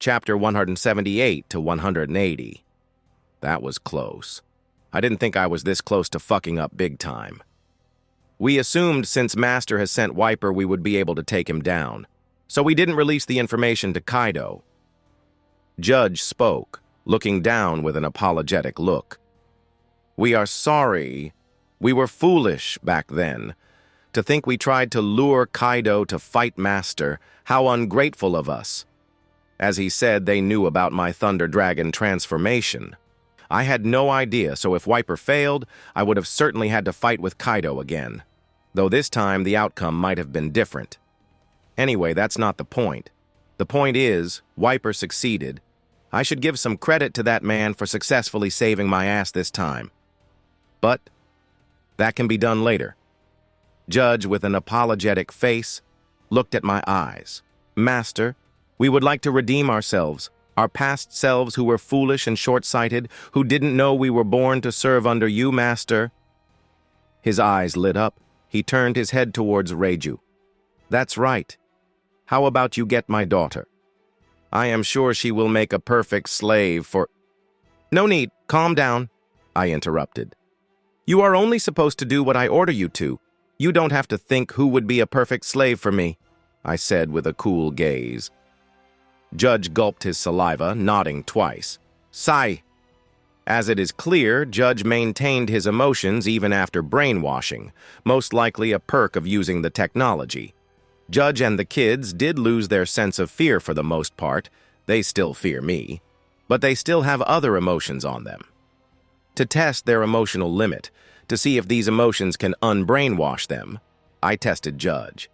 Chapter 178 to 180. That was close. I didn't think I was this close to fucking up big time. We assumed since Master has sent Wiper we would be able to take him down, so we didn't release the information to Kaido. Judge spoke, looking down with an apologetic look. We are sorry. We were foolish back then. To think we tried to lure Kaido to fight Master, how ungrateful of us. As he said, they knew about my Thunder Dragon transformation. I had no idea, so if Wiper failed, I would have certainly had to fight with Kaido again. Though this time, the outcome might have been different. Anyway, that's not the point. The point is, Wiper succeeded. I should give some credit to that man for successfully saving my ass this time. But that can be done later. Judge, with an apologetic face, looked at my eyes. Master, we would like to redeem ourselves, our past selves who were foolish and short-sighted, who didn't know we were born to serve under you, Master. His eyes lit up. He turned his head towards Reiju. That's right. How about you get my daughter? I am sure she will make a perfect slave for— No need, calm down, I interrupted. You are only supposed to do what I order you to. You don't have to think who would be a perfect slave for me, I said with a cool gaze. Judge gulped his saliva, nodding twice. Sigh. As it is clear, Judge maintained his emotions even after brainwashing, most likely a perk of using the technology. Judge and the kids did lose their sense of fear for the most part. They still fear me, but they still have other emotions on them. To test their emotional limit, to see if these emotions can unbrainwash them, I tested Judge.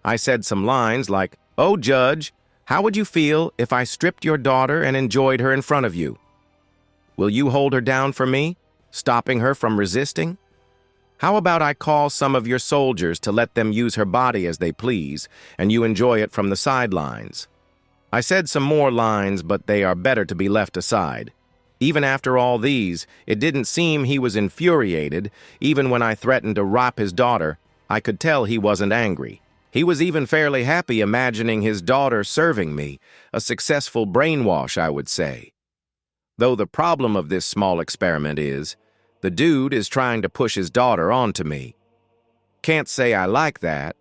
I said some lines like, "Oh, Judge, how would you feel if I stripped your daughter and enjoyed her in front of you? Will you hold her down for me, stopping her from resisting? How about I call some of your soldiers to let them use her body as they please, and you enjoy it from the sidelines?" I said some more lines, but they are better to be left aside. Even after all these, it didn't seem he was infuriated. Even when I threatened to rop his daughter, I could tell he wasn't angry. He was even fairly happy imagining his daughter serving me, a successful brainwash, I would say. Though the problem of this small experiment is, the dude is trying to push his daughter onto me. Can't say I like that.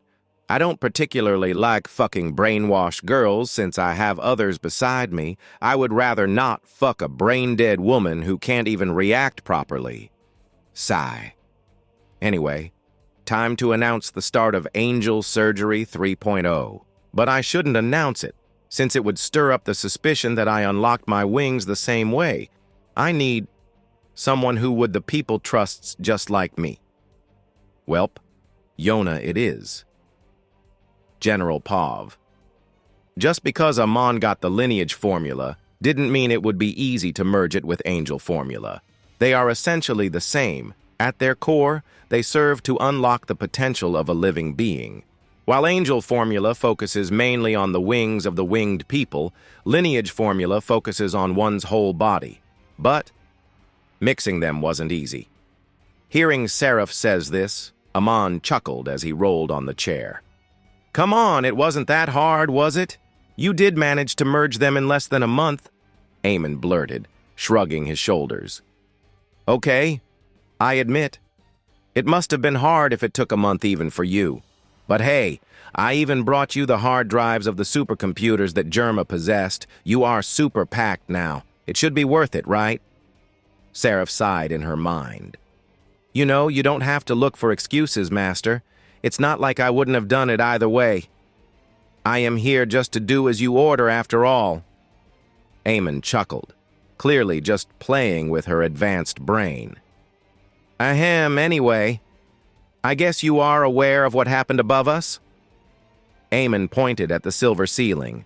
I don't particularly like fucking brainwashed girls since I have others beside me. I would rather not fuck a brain-dead woman who can't even react properly. Sigh. Anyway, time to announce the start of Angel Surgery 3.0. But I shouldn't announce it, since it would stir up the suspicion that I unlocked my wings the same way. I need someone who would the people trusts just like me. Welp, Yona it is. General Pav. Just because Amon got the lineage formula didn't mean it would be easy to merge it with Angel formula. They are essentially the same. At their core, they serve to unlock the potential of a living being. While Angel formula focuses mainly on the wings of the winged people, lineage formula focuses on one's whole body. But mixing them wasn't easy. Hearing Seraph says this, Amon chuckled as he rolled on the chair. Come on, it wasn't that hard, was it? You did manage to merge them in less than a month, Amon blurted, shrugging his shoulders. Okay, I admit. It must have been hard if it took a month even for you. But hey, I even brought you the hard drives of the supercomputers that Germa possessed. You are super packed now. It should be worth it, right? Seraph sighed in her mind. You know, you don't have to look for excuses, Master. It's not like I wouldn't have done it either way. I am here just to do as you order after all. Amon chuckled, clearly just playing with her advanced brain. Ahem, anyway. I guess you are aware of what happened above us? Amon pointed at the silver ceiling.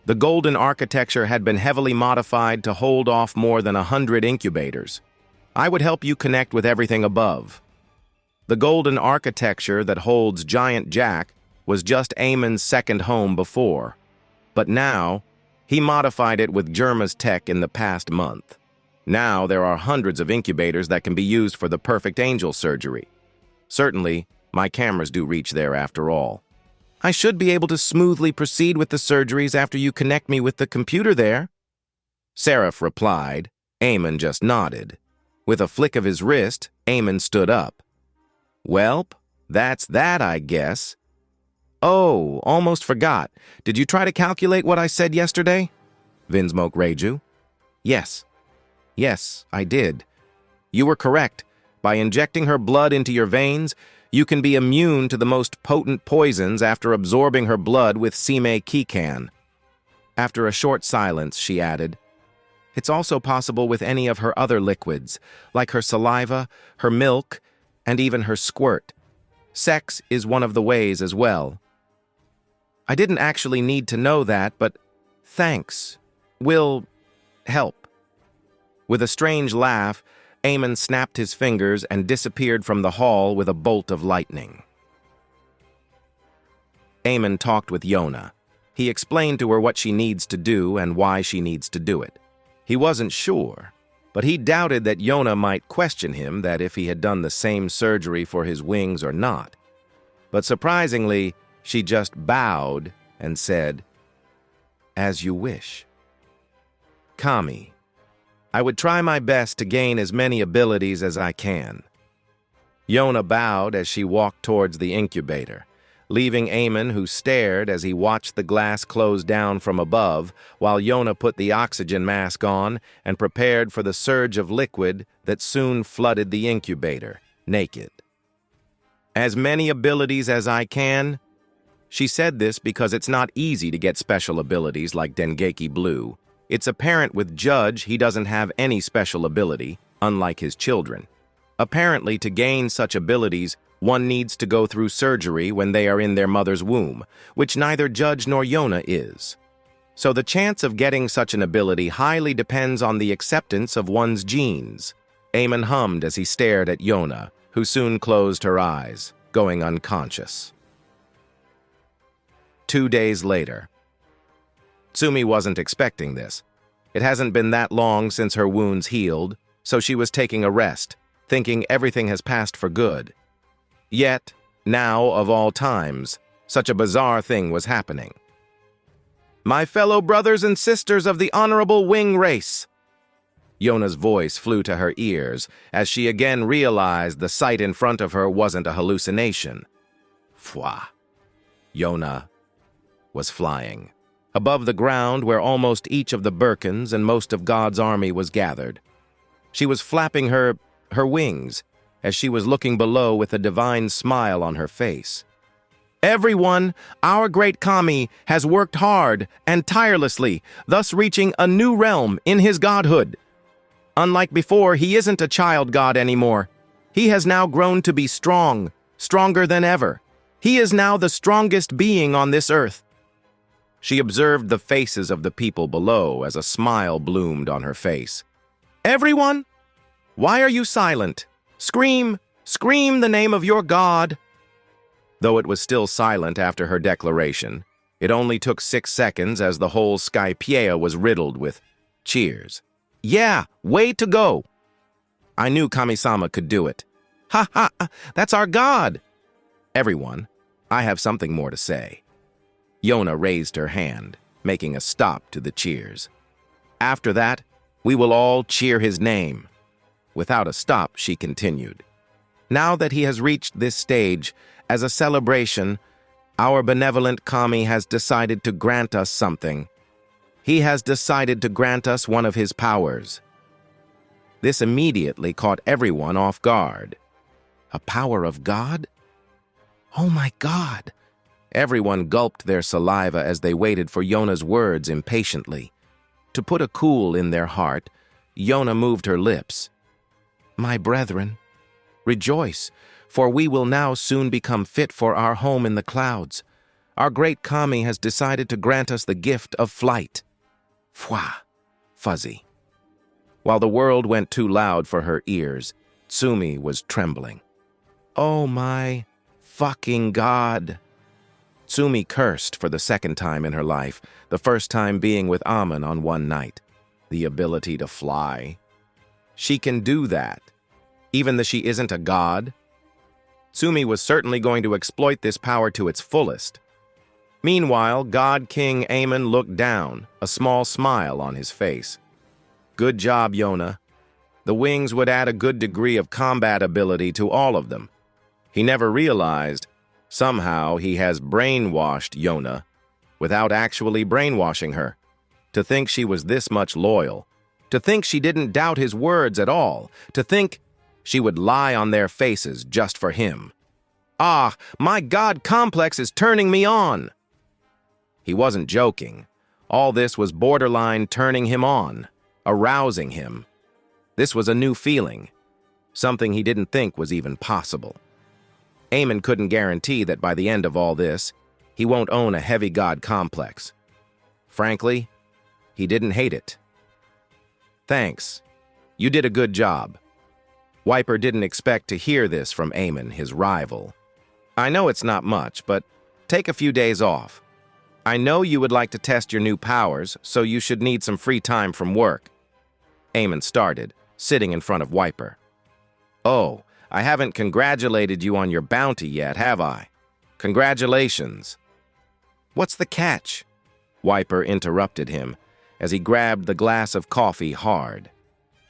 The golden architecture had been heavily modified to hold off more than 100 incubators. I would help you connect with everything above. The golden architecture that holds Giant Jack was just Amon's second home before, but now he modified it with Germa's tech in the past month. Now there are hundreds of incubators that can be used for the perfect angel surgery. Certainly, my cameras do reach there after all. I should be able to smoothly proceed with the surgeries after you connect me with the computer there. Seraph replied. Amon just nodded. With a flick of his wrist, Amon stood up. Welp, that's that, I guess. Oh, almost forgot. Did you try to calculate what I said yesterday? Vinsmoke Reiju. Yes. Yes, I did. You were correct. By injecting her blood into your veins, you can be immune to the most potent poisons after absorbing her blood with Sime Kikan. After a short silence, she added, It's also possible with any of her other liquids, like her saliva, her milk, and even her squirt. Sex is one of the ways as well. I didn't actually need to know that, but thanks. Will help. With a strange laugh, Amon snapped his fingers and disappeared from the hall with a bolt of lightning. Amon talked with Yona. He explained to her what she needs to do and why she needs to do it. He wasn't sure, but he doubted that Yona might question him that if he had done the same surgery for his wings or not. But surprisingly, she just bowed and said, As you wish. Kami, I would try my best to gain as many abilities as I can. Yona bowed as she walked towards the incubator, leaving Amon, who stared as he watched the glass close down from above, while Yona put the oxygen mask on and prepared for the surge of liquid that soon flooded the incubator, naked. As many abilities as I can? She said this because it's not easy to get special abilities like Dengeki Blue. It's apparent with Judge he doesn't have any special ability, unlike his children. Apparently, to gain such abilities, one needs to go through surgery when they are in their mother's womb, which neither Judge nor Yona is. So the chance of getting such an ability highly depends on the acceptance of one's genes. Amon hummed as he stared at Yona, who soon closed her eyes, going unconscious. 2 days later. Tsumi wasn't expecting this. It hasn't been that long since her wounds healed, so she was taking a rest, thinking everything has passed for good. Yet, now of all times, such a bizarre thing was happening. My fellow brothers and sisters of the honorable wing race! Yona's voice flew to her ears as she again realized the sight in front of her wasn't a hallucination. Fwa. Yona was flying. Above the ground where almost each of the Birkins and most of God's army was gathered. She was flapping her wings as she was looking below with a divine smile on her face. Everyone, our great Kami, has worked hard and tirelessly, thus reaching a new realm in his godhood. Unlike before, he isn't a child god anymore. He has now grown to be strong, stronger than ever. He is now the strongest being on this earth. She observed the faces of the people below as a smile bloomed on her face. Everyone, why are you silent? Scream, scream the name of your god. Though it was still silent after her declaration, it only took 6 seconds as the whole Skypiean was riddled with cheers. Yeah, way to go. I knew Kami-sama could do it. Ha ha, that's our god. Everyone, I have something more to say. Yona raised her hand, making a stop to the cheers. After that, we will all cheer his name. Without a stop, she continued. Now that he has reached this stage, as a celebration, our benevolent Kami has decided to grant us something. He has decided to grant us one of his powers. This immediately caught everyone off guard. A power of God? Oh my God! Everyone gulped their saliva as they waited for Yona's words impatiently. To put a cool in their heart, Yona moved her lips. My brethren, rejoice, for we will now soon become fit for our home in the clouds. Our great Kami has decided to grant us the gift of flight. Fwa, fuzzy. While the world went too loud for her ears, Tsumi was trembling. Oh my fucking God! Tsumi cursed for the second time in her life, the first time being with Amon on one night. The ability to fly. She can do that, even though she isn't a god. Tsumi was certainly going to exploit this power to its fullest. Meanwhile, God King Amon looked down, a small smile on his face. Good job, Yona. The wings would add a good degree of combat ability to all of them. He never realized, somehow he has brainwashed Yona, without actually brainwashing her, to think she was this much loyal, to think she didn't doubt his words at all, to think she would lie on their faces just for him. Ah, my God complex is turning me on! He wasn't joking. All this was borderline turning him on, arousing him. This was a new feeling, something he didn't think was even possible. Amon couldn't guarantee that by the end of all this, he won't own a heavy god complex. Frankly, he didn't hate it. Thanks. You did a good job. Wiper didn't expect to hear this from Amon, his rival. I know it's not much, but take a few days off. I know you would like to test your new powers, so you should need some free time from work. Amon started, sitting in front of Wiper. Oh, I haven't congratulated you on your bounty yet, have I? Congratulations. What's the catch? Wiper interrupted him as he grabbed the glass of coffee hard.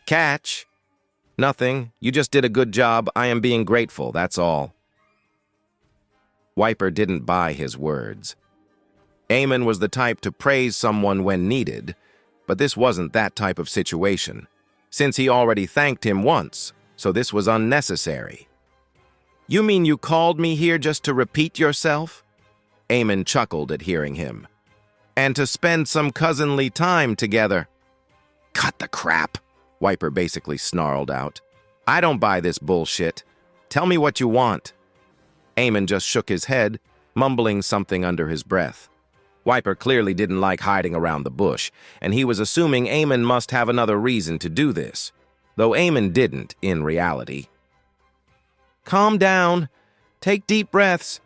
Catch? Nothing. You just did a good job. I am being grateful, that's all. Wiper didn't buy his words. Amon was the type to praise someone when needed, but this wasn't that type of situation, since he already thanked him once, so this was unnecessary. You mean you called me here just to repeat yourself? Amon chuckled at hearing him. And to spend some cousinly time together. Cut the crap, Wiper basically snarled out. I don't buy this bullshit. Tell me what you want. Amon just shook his head, mumbling something under his breath. Wiper clearly didn't like hiding around the bush, and he was assuming Amon must have another reason to do this, though Amon didn't in reality. Calm down. Take deep breaths.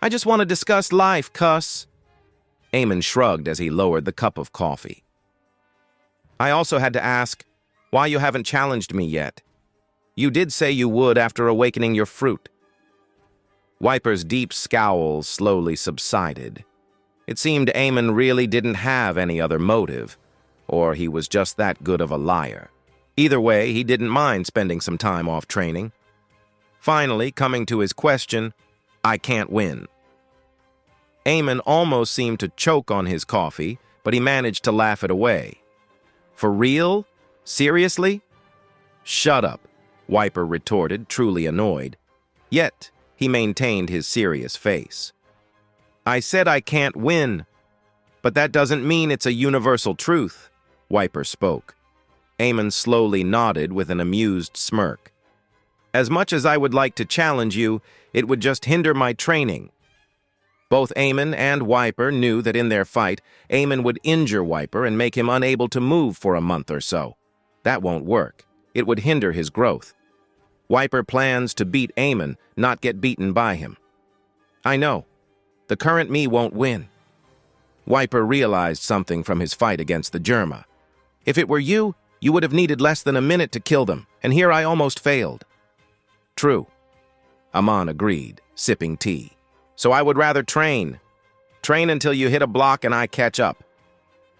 I just want to discuss life, cuss. Amon shrugged as he lowered the cup of coffee. I also had to ask why you haven't challenged me yet. You did say you would after awakening your fruit. Wiper's deep scowl slowly subsided. It seemed Amon really didn't have any other motive, or he was just that good of a liar. Either way, he didn't mind spending some time off training. Finally, coming to his question, I can't win. Amon almost seemed to choke on his coffee, but he managed to laugh it away. For real? Seriously? Shut up, Wiper retorted, truly annoyed. Yet, he maintained his serious face. I said I can't win, but that doesn't mean it's a universal truth, Wiper spoke. Amon slowly nodded with an amused smirk. As much as I would like to challenge you, it would just hinder my training. Both Amon and Wiper knew that in their fight, Amon would injure Wiper and make him unable to move for a month or so. That won't work. It would hinder his growth. Wiper plans to beat Amon, not get beaten by him. I know. The current me won't win. Wiper realized something from his fight against the Germa. If it were you, you would have needed less than a minute to kill them, and here I almost failed. True. Amon agreed, sipping tea. So I would rather train. Train until you hit a block and I catch up.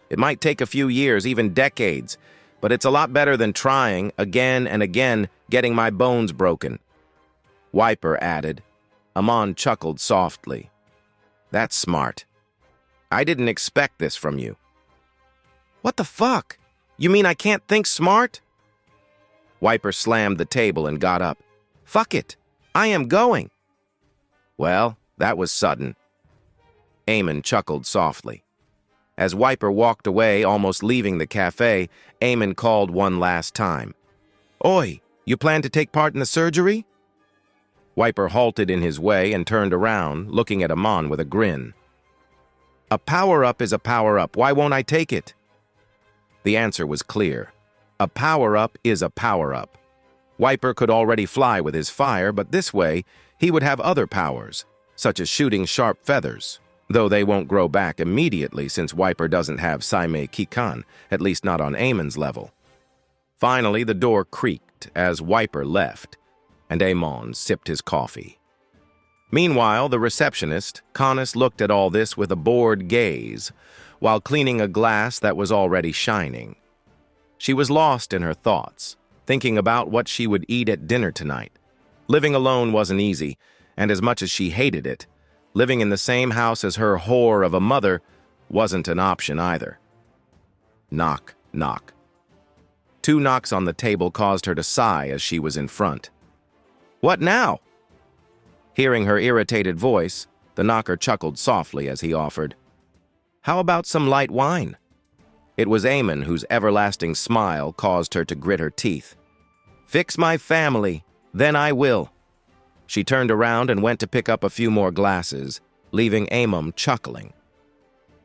It might take a few years, even decades, but it's a lot better than trying, again and again, getting my bones broken. Wiper added. Amon chuckled softly. That's smart. I didn't expect this from you. What the fuck? You mean I can't think smart? Wiper slammed the table and got up. Fuck it. I am going. Well, that was sudden. Amon chuckled softly. As Wiper walked away, almost leaving the cafe, Amon called one last time. Oi, you plan to take part in the surgery? Wiper halted in his way and turned around, looking at Amon with a grin. A power-up is a power-up. Why won't I take it? The answer was clear. A power-up is a power-up. Wiper could already fly with his fire, but this way, he would have other powers, such as shooting sharp feathers, though they won't grow back immediately since Wiper doesn't have Saime Kikan, at least not on Amon's level. Finally, the door creaked as Wiper left, and Amon sipped his coffee. Meanwhile, the receptionist, Connus, looked at all this with a bored gaze, while cleaning a glass that was already shining. She was lost in her thoughts, thinking about what she would eat at dinner tonight. Living alone wasn't easy, and as much as she hated it, living in the same house as her whore of a mother wasn't an option either. Knock, knock. 2 knocks on the table caused her to sigh as she was in front. "What now?" Hearing her irritated voice, the knocker chuckled softly as he offered, "How about some light wine?" It was Amon whose everlasting smile caused her to grit her teeth. "Fix my family, then I will." She turned around and went to pick up a few more glasses, leaving Amon chuckling.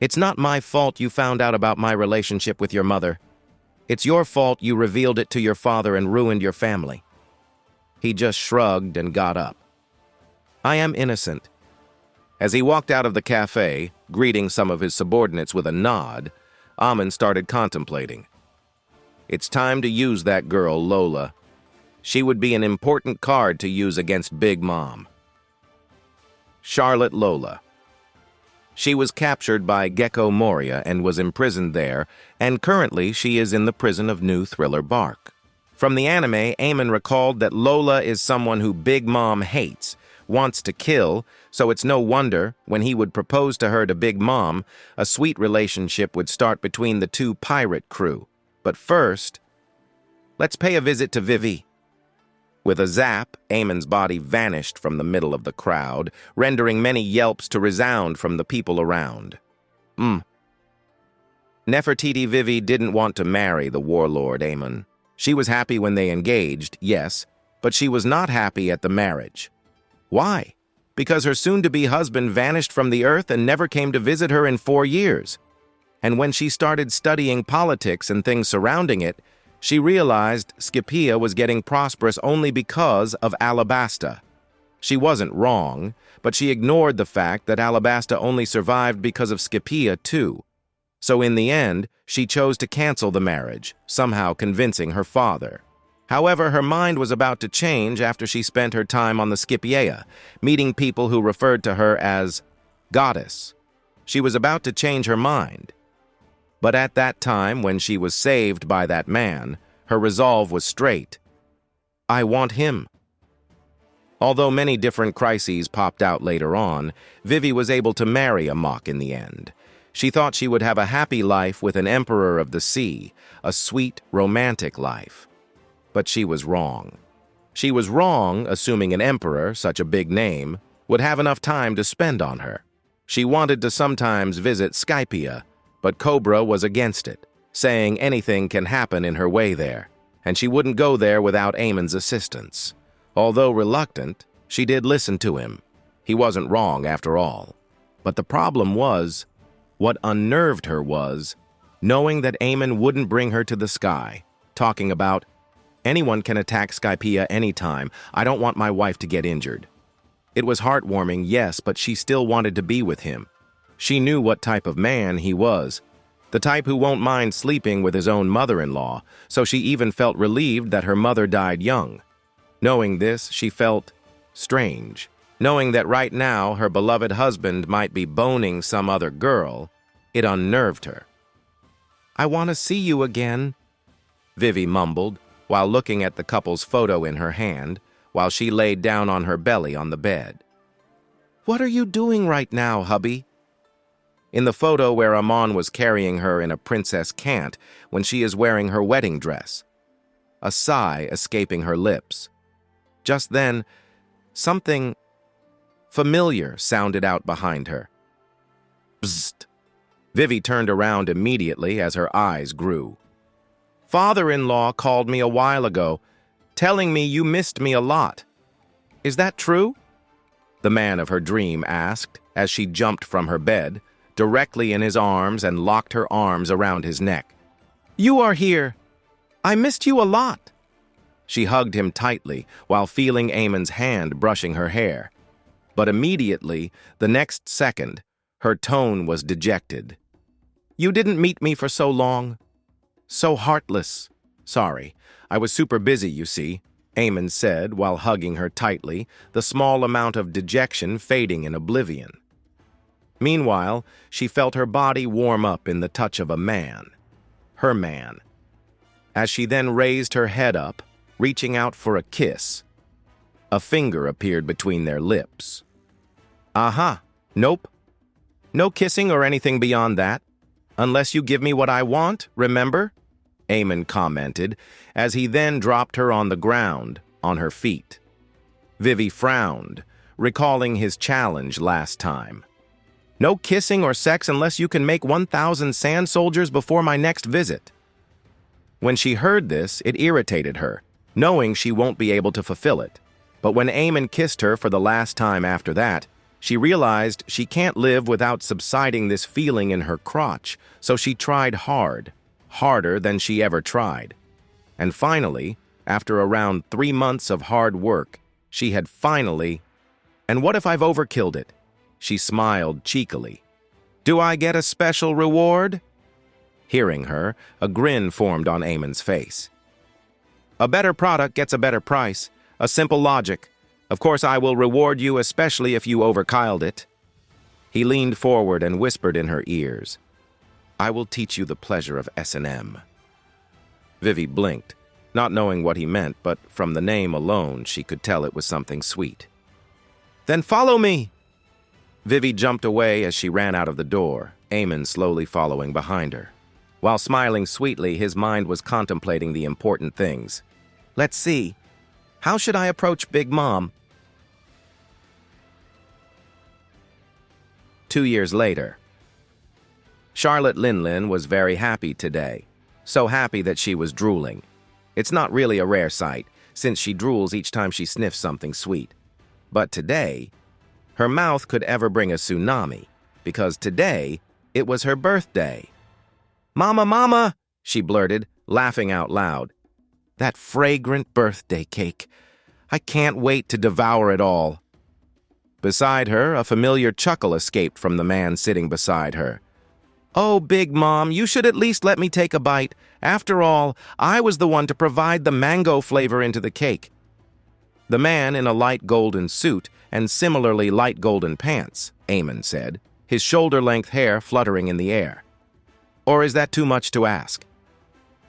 "It's not my fault you found out about my relationship with your mother. It's your fault you revealed it to your father and ruined your family." He just shrugged and got up. "I am innocent." As he walked out of the cafe, greeting some of his subordinates with a nod, Amon started contemplating. It's time to use that girl, Lola. She would be an important card to use against Big Mom. Charlotte Lola. She was captured by Gecko Moria and was imprisoned there, and currently she is in the prison of New Thriller Bark. From the anime, Amon recalled that Lola is someone who Big Mom hates, wants to kill, so it's no wonder, when he would propose to her to Big Mom, a sweet relationship would start between the 2 pirate crew. But first, let's pay a visit to Vivi. With a zap, Amon's body vanished from the middle of the crowd, rendering many yelps to resound from the people around. Nefertiti Vivi didn't want to marry the warlord Amon. She was happy when they engaged, yes, but she was not happy at the marriage. Why? Because her soon-to-be husband vanished from the earth and never came to visit her in 4 years. And when she started studying politics and things surrounding it, she realized Skypia was getting prosperous only because of Alabasta. She wasn't wrong, but she ignored the fact that Alabasta only survived because of Skypia too. So in the end, she chose to cancel the marriage, somehow convincing her father. However, her mind was about to change after she spent her time on the Skypia, meeting people who referred to her as Goddess. She was about to change her mind. But at that time, when she was saved by that man, her resolve was straight. I want him. Although many different crises popped out later on, Vivi was able to marry Amon in the end. She thought she would have a happy life with an emperor of the sea, a sweet, romantic life. But she was wrong. She was wrong assuming an emperor, such a big name, would have enough time to spend on her. She wanted to sometimes visit Skypia, but Cobra was against it, saying anything can happen in her way there, and she wouldn't go there without Amon's assistance. Although reluctant, she did listen to him. He wasn't wrong after all. But the problem was, what unnerved her was, knowing that Amon wouldn't bring her to the sky, talking about, anyone can attack Skypia anytime. I don't want my wife to get injured. It was heartwarming, yes, but she still wanted to be with him. She knew what type of man he was, the type who won't mind sleeping with his own mother-in-law, so she even felt relieved that her mother died young. Knowing this, she felt strange. Knowing that right now her beloved husband might be boning some other girl, it unnerved her. I want to see you again, Vivi mumbled, while looking at the couple's photo in her hand, while she laid down on her belly on the bed. What are you doing right now, hubby? In the photo where Amon was carrying her in a princess cant when she is wearing her wedding dress, a sigh escaping her lips. Just then, something familiar sounded out behind her. Bzzzt. Vivi turned around immediately as her eyes grew. Father-in-law called me a while ago, telling me you missed me a lot. Is that true? The man of her dream asked as she jumped from her bed, directly in his arms and locked her arms around his neck. You are here. I missed you a lot. She hugged him tightly while feeling Amon's hand brushing her hair. But immediately, the next second, her tone was dejected. You didn't meet me for so long. So heartless. Sorry, I was super busy, you see. Amon said while hugging her tightly, the small amount of dejection fading in oblivion. Meanwhile, she felt her body warm up in the touch of a man. Her man. As she then raised her head up, reaching out for a kiss, a finger appeared between their lips. Aha, nope. No kissing or anything beyond that. Unless you give me what I want, remember? Amon commented, as he then dropped her on the ground, on her feet. Vivi frowned, recalling his challenge last time. No kissing or sex unless you can make 1,000 sand soldiers before my next visit. When she heard this, it irritated her, knowing she won't be able to fulfill it. But when Amon kissed her for the last time after that, she realized she can't live without subsiding this feeling in her crotch, so she tried hard, harder than she ever tried. And finally, after around 3 months of hard work, she had finally... And what if I've overkilled it? She smiled cheekily. Do I get a special reward? Hearing her, a grin formed on Amon's face. A better product gets a better price. A simple logic. Of course, I will reward you, especially if you overkilled it. He leaned forward and whispered in her ears. I will teach you the pleasure of S&M. Vivi blinked, not knowing what he meant, but from the name alone, she could tell it was something sweet. Then follow me! Vivi jumped away as she ran out of the door, Amon slowly following behind her. While smiling sweetly, his mind was contemplating the important things. Let's see. How should I approach Big Mom? 2 years later. Charlotte Linlin was very happy today. So happy that she was drooling. It's not really a rare sight, since she drools each time she sniffs something sweet. But today, her mouth could ever bring a tsunami, because today, it was her birthday. Mama, Mama, she blurted, laughing out loud. That fragrant birthday cake. I can't wait to devour it all. Beside her, a familiar chuckle escaped from the man sitting beside her. Oh, Big Mom, you should at least let me take a bite. After all, I was the one to provide the mango flavor into the cake. The man in a light golden suit and similarly light golden pants, Amon said, his shoulder-length hair fluttering in the air. Or is that too much to ask?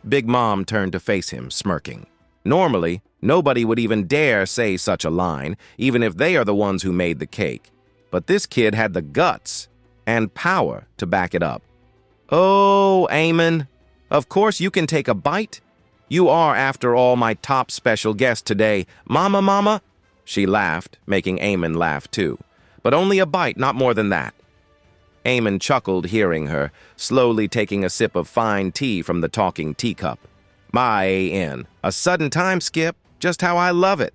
Big Mom turned to face him, smirking. Normally, nobody would even dare say such a line, even if they are the ones who made the cake. But this kid had the guts and power to back it up. Oh, Amon, of course you can take a bite. You are, after all, my top special guest today. Mama, Mama? She laughed, making Amon laugh too. But only a bite, not more than that. Amon chuckled, hearing her, slowly taking a sip of fine tea from the talking teacup. My A.N., a sudden time skip, just how I love it.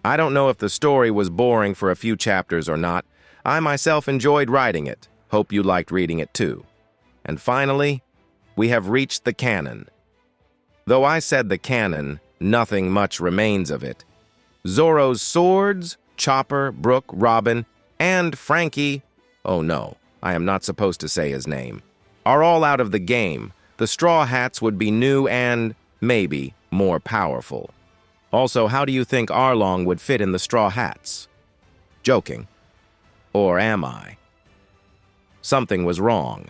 I don't know if the story was boring for a few chapters or not. I myself enjoyed writing it. Hope you liked reading it too. And finally, we have reached the canon. Though I said the canon, nothing much remains of it. Zorro's swords, Chopper, Brooke, Robin, and Frankie, oh no, I am not supposed to say his name, are all out of the game. The Straw Hats would be new and, maybe, more powerful. Also, how do you think Arlong would fit in the Straw Hats? Joking. Or am I? Something was wrong.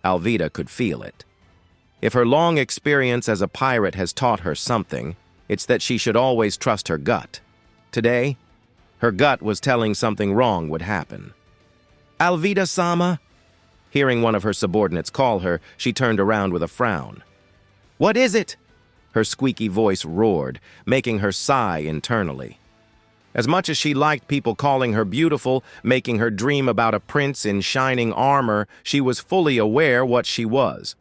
Alvida could feel it. If her long experience as a pirate has taught her something, it's that she should always trust her gut. Today, her gut was telling something wrong would happen. Alvida-sama? Hearing one of her subordinates call her, she turned around with a frown. What is it? Her squeaky voice roared, making her sigh internally. As much as she liked people calling her beautiful, making her dream about a prince in shining armor, she was fully aware what she was.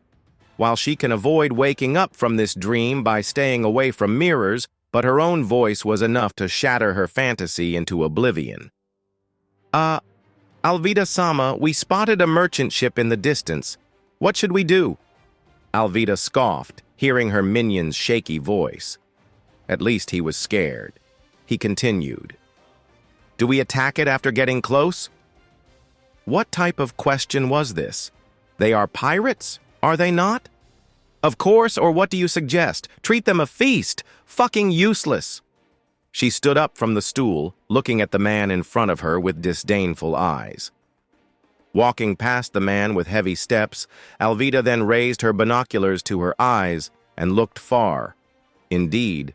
While she can avoid waking up from this dream by staying away from mirrors, but her own voice was enough to shatter her fantasy into oblivion. Alvida-sama, we spotted a merchant ship in the distance. What should we do? Alvida scoffed, hearing her minion's shaky voice. At least he was scared. He continued. Do we attack it after getting close? What type of question was this? They are pirates, are they not? Of course, or what do you suggest? Treat them a feast. Fucking useless. She stood up from the stool, looking at the man in front of her with disdainful eyes. Walking past the man with heavy steps, Alvida then raised her binoculars to her eyes and looked far. Indeed,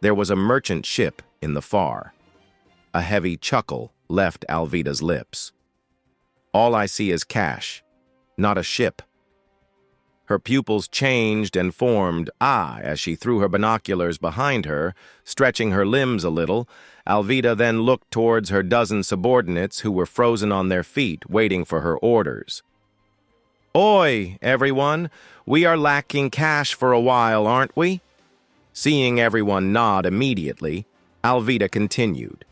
there was a merchant ship in the far. A heavy chuckle left Alvida's lips. All I see is cash, not a ship. Her pupils changed and formed, as she threw her binoculars behind her, stretching her limbs a little. Alvida then looked towards her dozen subordinates who were frozen on their feet, waiting for her orders. "Oi, everyone, we are lacking cash for a while, aren't we?" Seeing everyone nod immediately, Alvida continued.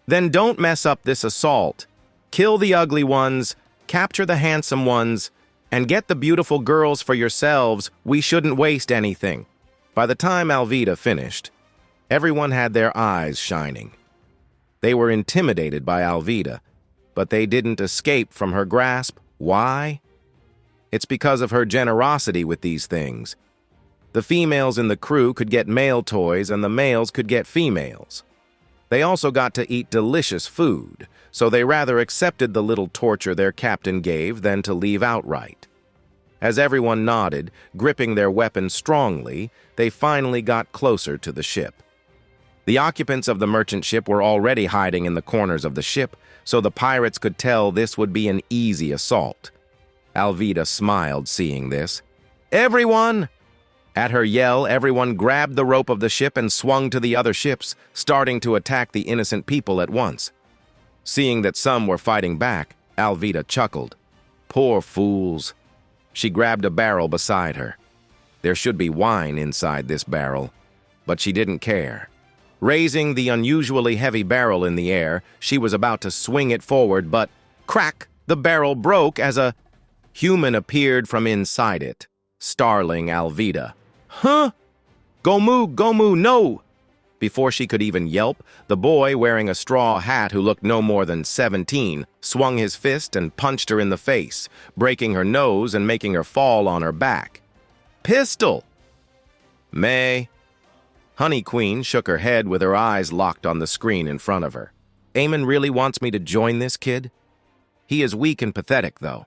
"Then don't mess up this assault. Kill the ugly ones, capture the handsome ones, and get the beautiful girls for yourselves. We shouldn't waste anything." By the time Alvida finished, everyone had their eyes shining. They were intimidated by Alvida, but they didn't escape from her grasp. Why? It's because of her generosity with these things. The females in the crew could get male toys and the males could get females. They also got to eat delicious food, so they rather accepted the little torture their captain gave than to leave outright. As everyone nodded, gripping their weapons strongly, they finally got closer to the ship. The occupants of the merchant ship were already hiding in the corners of the ship, so the pirates could tell this would be an easy assault. Alvida smiled seeing this. "Everyone!" At her yell, everyone grabbed the rope of the ship and swung to the other ships, starting to attack the innocent people at once. Seeing that some were fighting back, Alvida chuckled. Poor fools. She grabbed a barrel beside her. There should be wine inside this barrel, but she didn't care. Raising the unusually heavy barrel in the air, she was about to swing it forward, but crack! The barrel broke as a human appeared from inside it, startling Alvida. "Huh? Gomu, no!" Before she could even yelp, the boy wearing a straw hat who looked no more than 17 swung his fist and punched her in the face, breaking her nose and making her fall on her back. "Pistol!" "May." Honey Queen shook her head with her eyes locked on the screen in front of her. "Amon really wants me to join this kid? He is weak and pathetic, though."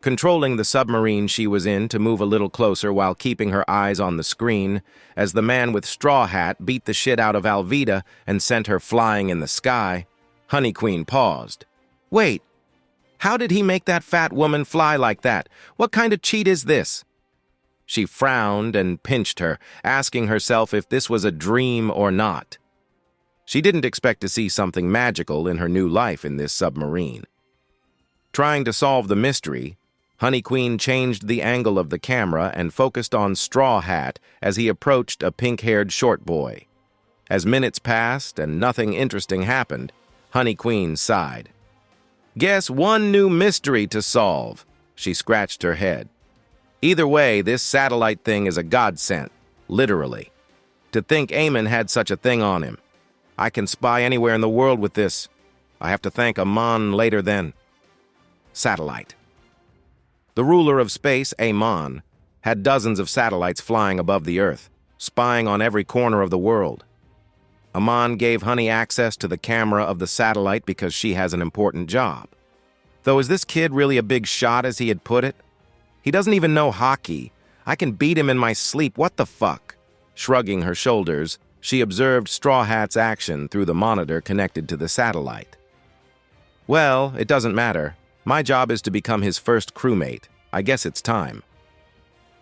Controlling the submarine she was in to move a little closer while keeping her eyes on the screen, as the man with straw hat beat the shit out of Alvida and sent her flying in the sky, Honey Queen paused. "Wait, how did he make that fat woman fly like that? What kind of cheat is this?" She frowned and pinched her, asking herself if this was a dream or not. She didn't expect to see something magical in her new life in this submarine. Trying to solve the mystery, Honey Queen changed the angle of the camera and focused on Straw Hat as he approached a pink-haired short boy. As minutes passed and nothing interesting happened, Honey Queen sighed. "Guess one new mystery to solve." She scratched her head. "Either way, this satellite thing is a godsend, literally. To think Amon had such a thing on him. I can spy anywhere in the world with this. I have to thank Amon later then." Satellite. The ruler of space, Amon, had dozens of satellites flying above the Earth, spying on every corner of the world. Amon gave Honey access to the camera of the satellite because she has an important job. Though, is this kid really a big shot as he had put it? He doesn't even know hockey. I can beat him in my sleep, what the fuck? Shrugging her shoulders, she observed Straw Hat's action through the monitor connected to the satellite. "Well, it doesn't matter. My job is to become his first crewmate. I guess it's time."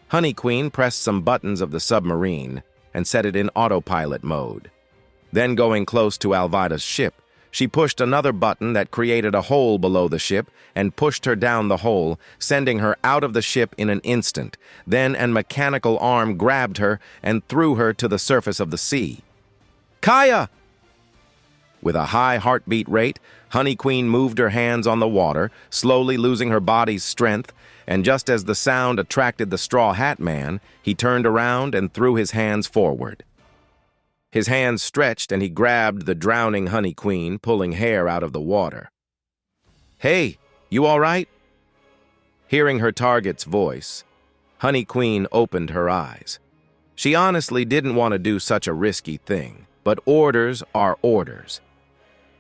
Honey Queen pressed some buttons of the submarine and set it in autopilot mode. Then going close to Alvida's ship, she pushed another button that created a hole below the ship and pushed her down the hole, sending her out of the ship in an instant. Then a mechanical arm grabbed her and threw her to the surface of the sea. "Kaya!" With a high heartbeat rate, Honey Queen moved her hands on the water, slowly losing her body's strength, and just as the sound attracted the Straw Hat Man, he turned around and threw his hands forward. His hands stretched and he grabbed the drowning Honey Queen, pulling hair out of the water. "Hey, you all right?" Hearing her target's voice, Honey Queen opened her eyes. She honestly didn't want to do such a risky thing, but orders are orders.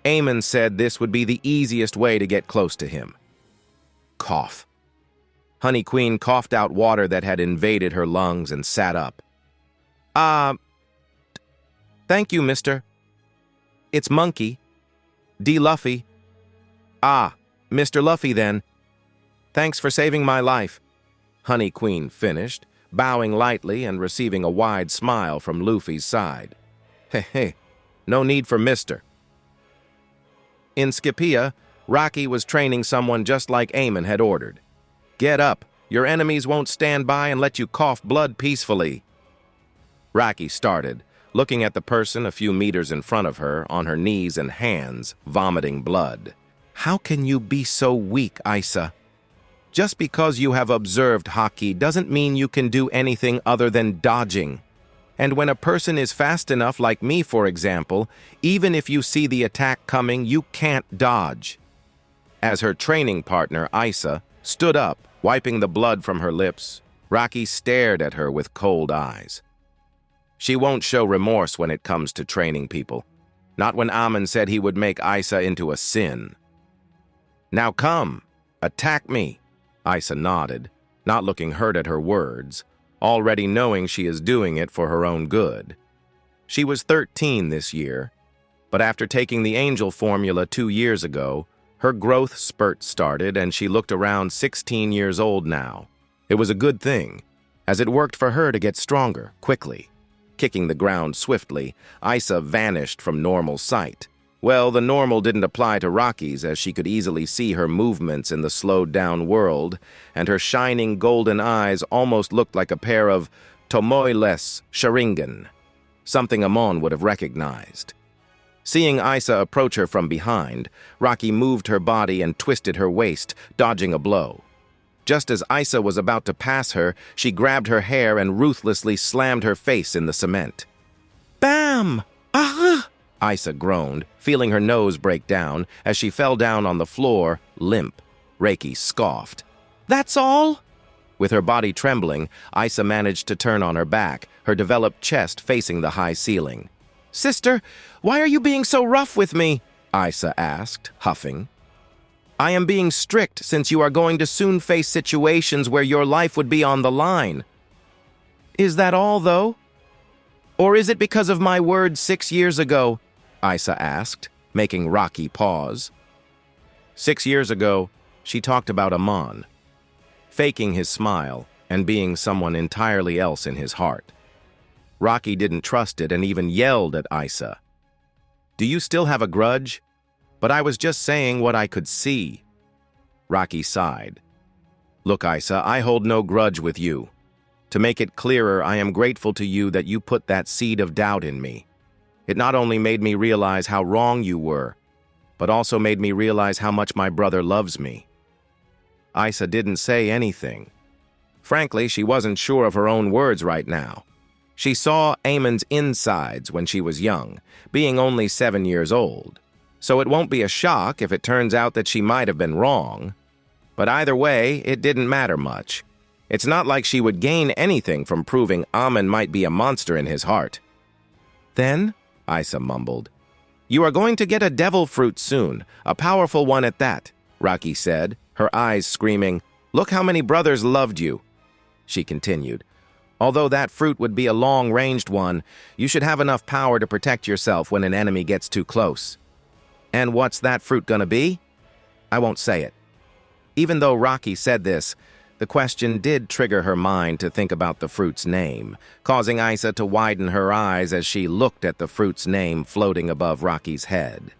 Amon said this would be the easiest way to get close to him. Cough. Honey Queen coughed out water that had invaded her lungs and sat up. Thank you, mister. It's Monkey. D. Luffy. Ah, Mr. Luffy, then. Thanks for saving my life. Honey Queen finished, bowing lightly and receiving a wide smile from Luffy's side. Hey, no need for mister. In Skypia, Rocky was training someone just like Amon had ordered. Get up. Your enemies won't stand by and let you cough blood peacefully. Rocky started, looking at the person a few meters in front of her, on her knees and hands, vomiting blood. How can you be so weak, Isa? Just because you have observed Haki doesn't mean you can do anything other than dodging. And when a person is fast enough, like me for example, even if you see the attack coming, you can't dodge. As her training partner, Isa, stood up, wiping the blood from her lips, Rocky stared at her with cold eyes. She won't show remorse when it comes to training people. Not when Amon said he would make Isa into a sin. Now come, attack me. Isa nodded, not looking hurt at her words, already knowing she is doing it for her own good. She was 13 this year, but after taking the angel formula 2 years ago, her growth spurt started and she looked around 16 years old now. It was a good thing, as it worked for her to get stronger, quickly. Kicking the ground swiftly, Isa vanished from normal sight. Well, the normal didn't apply to Rocky's, as she could easily see her movements in the slowed-down world, and her shining golden eyes almost looked like a pair of Tomoe-less Sharingan, something Amon would have recognized. Seeing Isa approach her from behind, Rocky moved her body and twisted her waist, dodging a blow. Just as Isa was about to pass her, she grabbed her hair and ruthlessly slammed her face in the cement. Bam! Ah! Isa groaned, feeling her nose break down as she fell down on the floor, limp. Reiki scoffed. That's all? With her body trembling, Isa managed to turn on her back, her developed chest facing the high ceiling. Sister, why are you being so rough with me? Isa asked, huffing. I am being strict since you are going to soon face situations where your life would be on the line. Is that all, though? Or is it because of my words 6 years ago? Isa asked, making Rocky pause. 6 years ago, she talked about Amon, faking his smile and being someone entirely else in his heart. Rocky didn't trust it and even yelled at Isa. Do you still have a grudge? But I was just saying what I could see. Rocky sighed. Look, Isa, I hold no grudge with you. To make it clearer, I am grateful to you that you put that seed of doubt in me. It not only made me realize how wrong you were, but also made me realize how much my brother loves me. Isa didn't say anything. Frankly, she wasn't sure of her own words right now. She saw Amon's insides when she was young, being only 7 years old. So it won't be a shock if it turns out that she might have been wrong. But either way, it didn't matter much. It's not like she would gain anything from proving Amon might be a monster in his heart. Then, Isa mumbled, you are going to get a devil fruit soon, a powerful one at that, Rocky said, her eyes screaming, look how many brothers loved you. She continued, although that fruit would be a long-ranged one, you should have enough power to protect yourself when an enemy gets too close. And what's that fruit gonna be? I won't say it. Even though Rocky said this, the question did trigger her mind to think about the fruit's name, causing Isa to widen her eyes as she looked at the fruit's name floating above Rocky's head.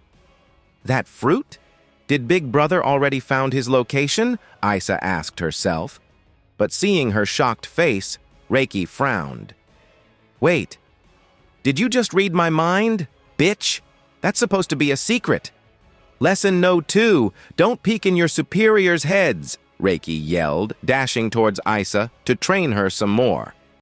That fruit? Did Big Brother already found his location? Isa asked herself. But seeing her shocked face, Reiki frowned. Wait, did you just read my mind, bitch? That's supposed to be a secret. Lesson No. 2, don't peek in your superiors' heads, Reiki yelled, dashing towards Isa to train her some more.